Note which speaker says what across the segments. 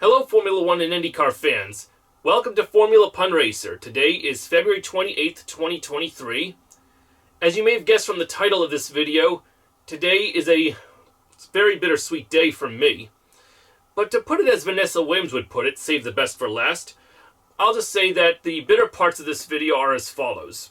Speaker 1: Hello Formula 1 and IndyCar fans. Welcome to Formula Pun Racer. Today is February 28th, 2023. As you may have guessed from the title of this video, today is a very bittersweet day for me. But to put it as Vanessa Williams would put it, save the best for last, I'll just say that the bitter parts of this video are as follows.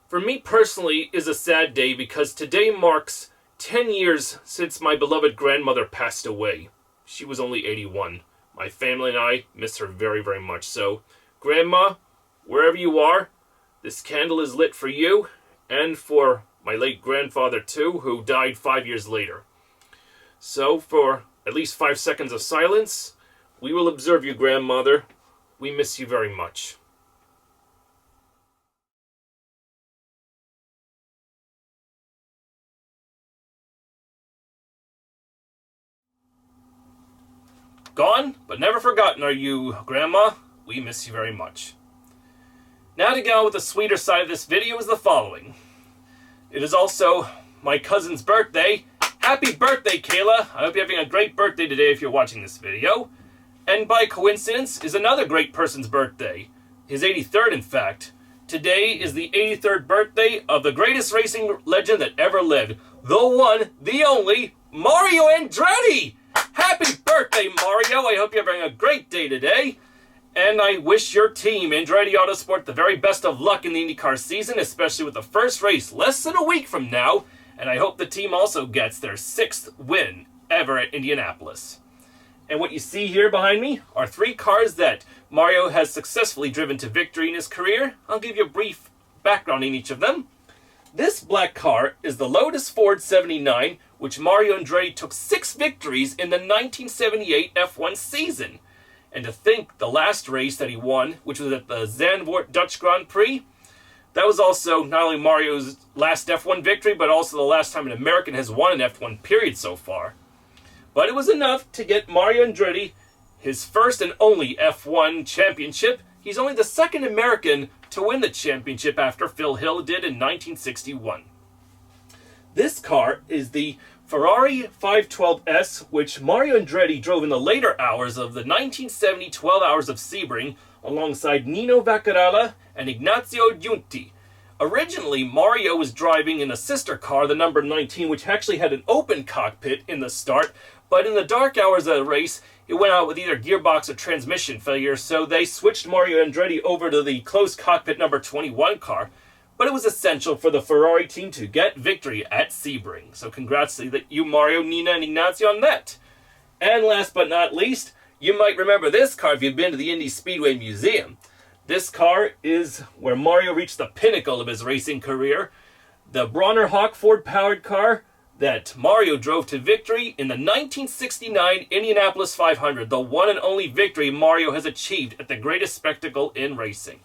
Speaker 1: For me personally, it is a sad day because today marks 10 years since my beloved grandmother passed away. She was only 81. My family and I miss her very, very much. So, Grandma, wherever you are, this candle is lit for you and for my late grandfather too, who died 5 years later. So, for at least 5 seconds of silence, we will observe you, Grandmother. We miss you very much. Gone, but never forgotten are you, Grandma. We miss you very much. Now to get on with the sweeter side of this video is the following. It is also my cousin's birthday. Happy birthday, Kayla! I hope you're having a great birthday today if you're watching this video. And by coincidence is another great person's birthday. His 83rd, in fact. Today is the 83rd birthday of the greatest racing legend that ever lived. The one, the only, Mario Andretti! Happy birthday, Mario! I hope you're having a great day today. And I wish your team, Andretti Autosport, the very best of luck in the IndyCar season, especially with the first race less than a week from now. And I hope the team also gets their 6th win ever at Indianapolis. And what you see here behind me are 3 cars that Mario has successfully driven to victory in his career. I'll give you a brief background in each of them. This black car is the Lotus Ford 79, which Mario Andretti took 6 victories in the 1978 F1 season. And to think the last race that he won, which was at the Zandvoort Dutch Grand Prix, that was also not only Mario's last F1 victory, but also the last time an American has won an F1 period so far. But it was enough to get Mario Andretti his first and only F1 championship. He's only the 2nd American to win the championship after Phil Hill did in 1961. This car is the Ferrari 512S, which Mario Andretti drove in the later hours of the 1970 12 Hours of Sebring alongside Nino Vaccarella and Ignazio Giunti. Originally, Mario was driving in a sister car, the number 19, which actually had an open cockpit in the start, but in the dark hours of the race, it went out with either gearbox or transmission failure, so they switched Mario Andretti over to the closed cockpit number 21 car. But it was essential for the Ferrari team to get victory at Sebring. So congrats to you, Mario, Nina, and Ignazio on that. And last but not least, you might remember this car if you've been to the Indy Speedway Museum. This car is where Mario reached the pinnacle of his racing career. The Bronner Hawk Ford-powered car that Mario drove to victory in the 1969 Indianapolis 500, the one and only victory Mario has achieved at the greatest spectacle in racing.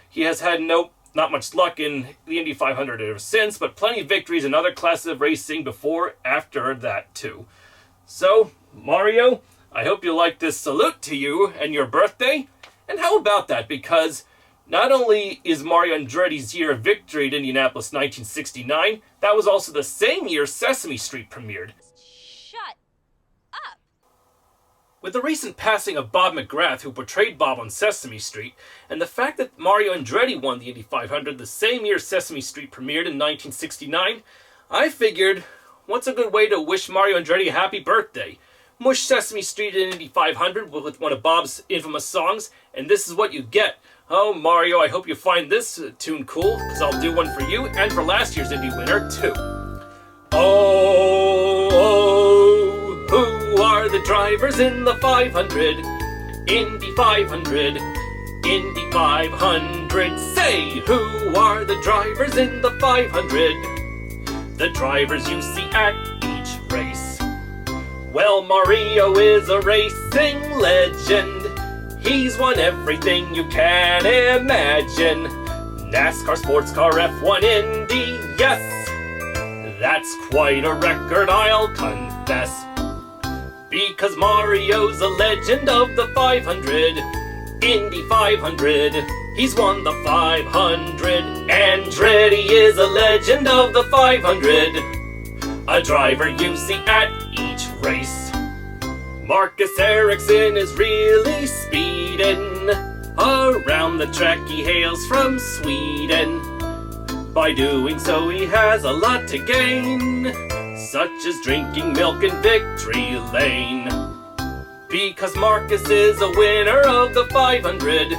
Speaker 1: He has had not much luck in the Indy 500 ever since, but plenty of victories in other classes of racing before, after that too. So, Mario, I hope you like this salute to you and your birthday. And how about that? Because not only is Mario Andretti's year of victory at Indianapolis 1969, that was also the same year Sesame Street premiered.
Speaker 2: Shut up!
Speaker 1: With the recent passing of Bob McGrath, who portrayed Bob on Sesame Street, and the fact that Mario Andretti won the Indy 500 the same year Sesame Street premiered in 1969, I figured, what's a good way to wish Mario Andretti a happy birthday? Mush Sesame Street in Indy 500 with one of Bob's infamous songs, and this is what you get. Oh, Mario, I hope you find this tune cool, because I'll do one for you and for last year's Indy winner, too. Oh, who are the drivers in the 500? Indy 500, Indy 500. Say, who are the drivers in the 500? The drivers you see at each race. Well, Mario is a racing legend. He's won everything you can imagine. NASCAR, sports car, F1, Indy, yes. That's quite a record, I'll confess. Because Mario's a legend of the 500. Indy 500, he's won the 500. Andretti is a legend of the 500. A driver you see at each race. Marcus Ericsson is really speeding. Around the track he hails from Sweden. By doing so he has a lot to gain, such as drinking milk in victory lane. Because Marcus is a winner of the 500,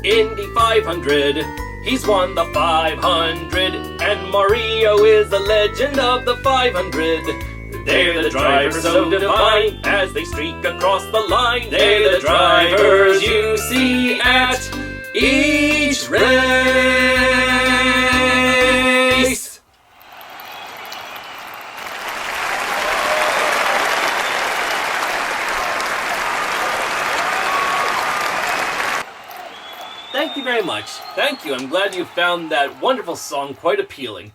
Speaker 1: Indy 500. He's won the 500, and Mario is the legend of the 500. They're the drivers so divine as they streak across the line. They're the drivers you see at each race. Thank you very much. Thank you. I'm glad you found that wonderful song quite appealing.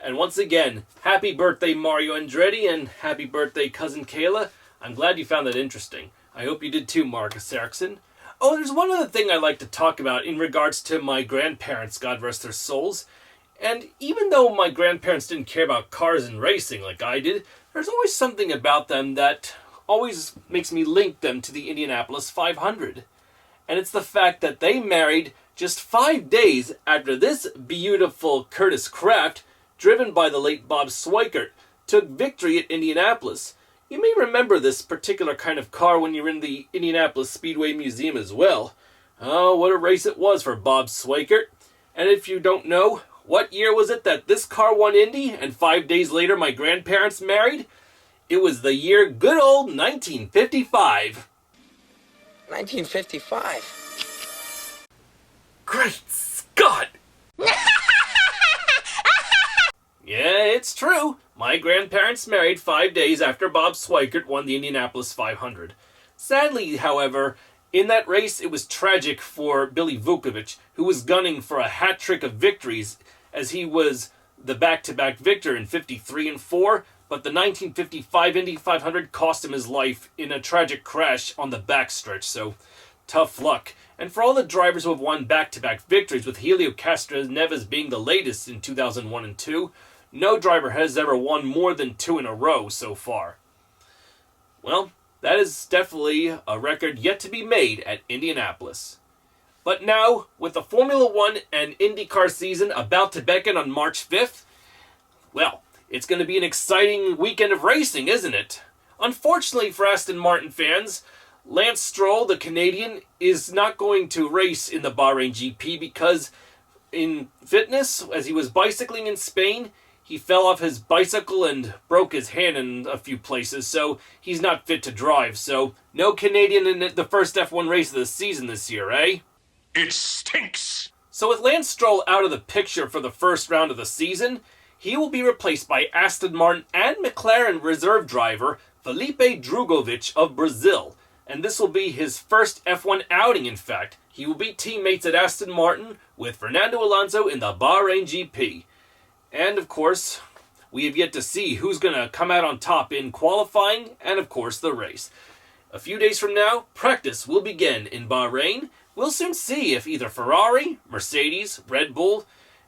Speaker 1: And once again, happy birthday Mario Andretti and happy birthday cousin Kayla. I'm glad you found that interesting. I hope you did too, Marcus Ericsson. Oh, there's one other thing I'd like to talk about in regards to my grandparents, God rest their souls. And even though my grandparents didn't care about cars and racing like I did, there's always something about them that always makes me link them to the Indianapolis 500. And it's the fact that they married just 5 days after this beautiful Curtiss Craft, driven by the late Bob Swikert, took victory at Indianapolis. You may remember this particular kind of car when you're in the Indianapolis Speedway Museum as well. Oh, what a race it was for Bob Swikert. And if you don't know, what year was it that this car won Indy and 5 days later my grandparents married? It was the year good old 1955.
Speaker 3: 1955?
Speaker 1: Great Scott! Yeah, it's true. My grandparents married 5 days after Bob Swikert won the Indianapolis 500. Sadly, however, in that race it was tragic for Billy Vukovich, who was gunning for a hat trick of victories as he was the back-to-back victor in 53 and 4, but the 1955 Indy 500 cost him his life in a tragic crash on the backstretch, so tough luck. And for all the drivers who have won back-to-back victories, with Helio Castroneves being the latest in 2001 and 2, no driver has ever won more than 2 in a row so far. Well, that is definitely a record yet to be made at Indianapolis. But now, with the Formula 1 and IndyCar season about to beckon on March 5th, well, it's going to be an exciting weekend of racing, isn't it? Unfortunately for Aston Martin fans, Lance Stroll, the Canadian, is not going to race in the Bahrain GP because in fitness, as he was bicycling in Spain, he fell off his bicycle and broke his hand in a few places, so he's not fit to drive. So, no Canadian in the first F1 race of the season this year, eh?
Speaker 4: It stinks!
Speaker 1: So with Lance Stroll out of the picture for the first round of the season, he will be replaced by Aston Martin and McLaren reserve driver Felipe Drugovich of Brazil. And this will be his first F1 outing, in fact. He will be teammates at Aston Martin with Fernando Alonso in the Bahrain GP. And, of course, we have yet to see who's going to come out on top in qualifying and, of course, the race. A few days from now, practice will begin in Bahrain. We'll soon see if either Ferrari, Mercedes, Red Bull,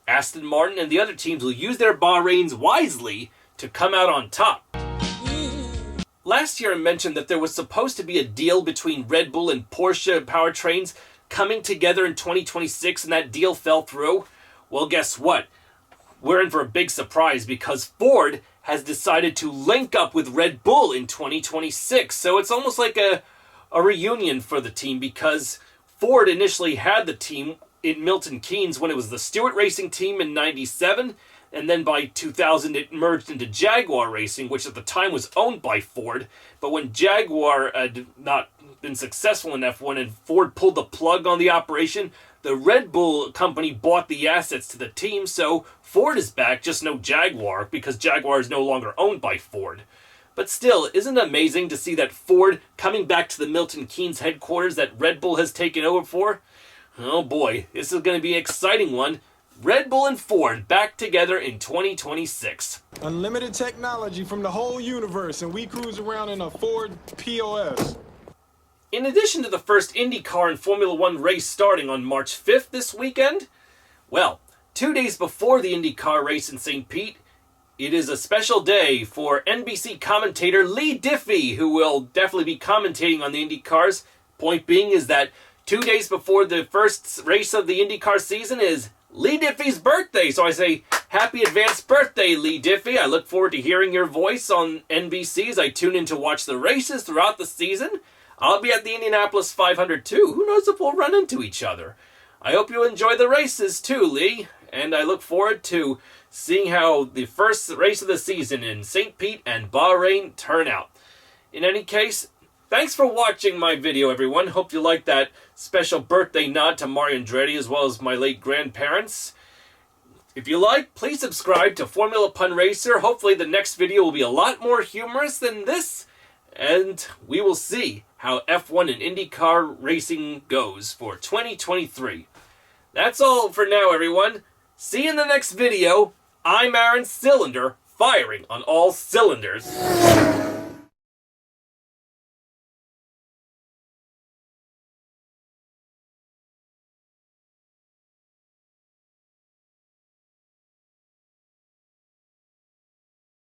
Speaker 1: Aston Martin, and the other teams will use their Bahrains wisely to come out on top. Last year I mentioned that there was supposed to be a deal between Red Bull and Porsche powertrains coming together in 2026, and that deal fell through. Well, guess what? We're in for a big surprise because Ford has decided to link up with Red Bull in 2026. So it's almost like a reunion for the team because Ford initially had the team in Milton Keynes when it was the Stewart Racing team in 97. And then by 2000 it merged into Jaguar Racing, which at the time was owned by Ford. But when Jaguar had not been successful in F1 and Ford pulled the plug on the operation, the Red Bull company bought the assets to the team, so Ford is back, just no Jaguar, because Jaguar is no longer owned by Ford. But still, isn't it amazing to see that Ford coming back to the Milton Keynes headquarters that Red Bull has taken over for? Oh boy, this is going to be an exciting one. Red Bull and Ford back together in 2026.
Speaker 5: Unlimited technology from the whole universe, and we cruise around in a Ford POS.
Speaker 1: In addition to the first IndyCar and Formula 1 race starting on March 5th this weekend, well, 2 days before the IndyCar race in St. Pete, it is a special day for NBC commentator Leigh Diffey, who will definitely be commentating on the Indy cars. Point being is that 2 days before the first race of the IndyCar season is Leigh Diffey's birthday. So I say, happy advanced birthday, Leigh Diffey. I look forward to hearing your voice on NBC as I tune in to watch the races throughout the season. I'll be at the Indianapolis 500 too. Who knows if we'll run into each other. I hope you enjoy the races too, Leigh. And I look forward to seeing how the first race of the season in St. Pete and Bahrain turn out. In any case, thanks for watching my video, everyone. Hope you liked that special birthday nod to Mario Andretti as well as my late grandparents. If you like, please subscribe to Formula Pun Racer. Hopefully the next video will be a lot more humorous than this. And we will see how F1 and IndyCar racing goes for 2023. That's all for now, everyone. See you in the next video. I'm Aaron Cylinder, firing on all cylinders.